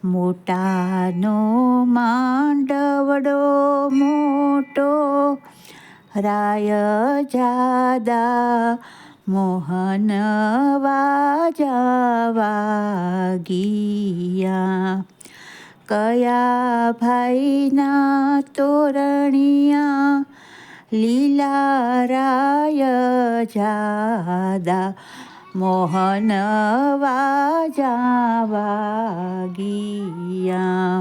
મોટાનો માંડવડો મોટો, રાય જાદા મોહન વાજા વાગિયા. કયા ભાઈના તોરણિયા, લીલા રાય જાદા મોહન વાજા વાગિયા.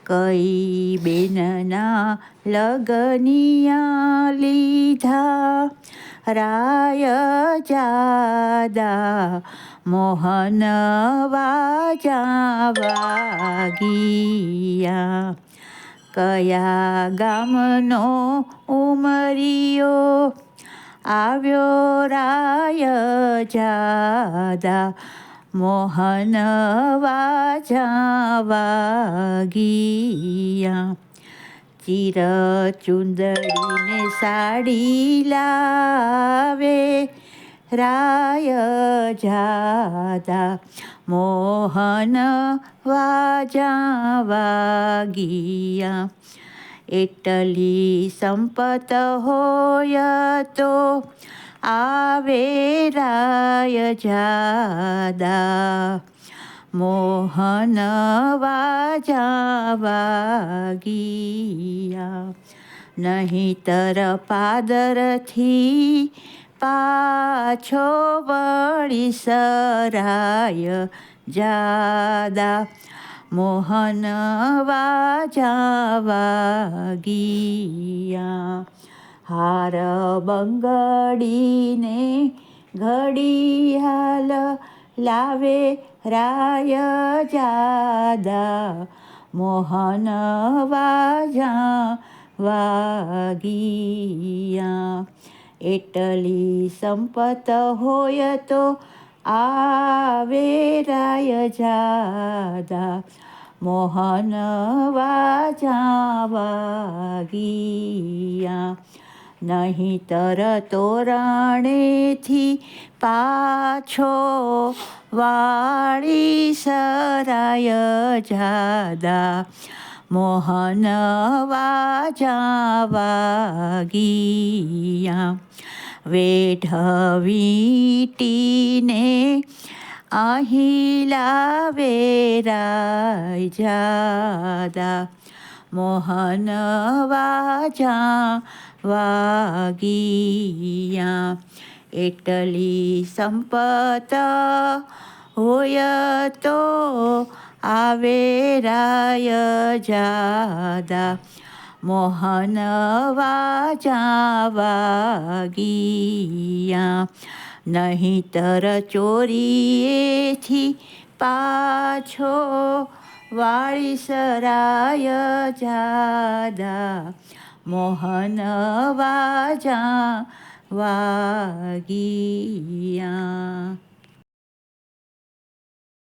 કઈ બેનના લગનિયા લીધા, રાય જાદા મોહન વાજા વાગિયા. કયા ગામનો ઉમરિયો, આવ્યો રાય જાદા મોહન વાજા વાગિયા. ચિરચુંદડીને સાડી લાવે, રાય જાદા મોહન વાજા વાગિયા. એટલી સંપત હોય તો આવે રાય જાદા મોહન વાજા વાગિયા. નહીંતર પાદરથી પાછો વળી સરાય જાદા મોહન વાજા વાગિયા. હાર બંગડીને ઘડિયાળ લાવે રાય જાદા મોહન વાજા વાગિયા. એટલી સંપત હોય તો આવે રાય જાદા મોહન વાજા વાગિયા. નહીંતર તોરણેથી પાછો વાળી સરાય જાદા મોહન વાજા વાગિયા. વેઢ વીંટીને અહીં લાવે રાય જાદા મોહન વાજા વાગિયા. એટલી સંપત હોય તો આવે રાય જાદા મોહન વાજા વાગિયા. નહીંતર ચોરીએથી પાછો વાળી સરાય જાદા મોહન વાજા વાગિયા.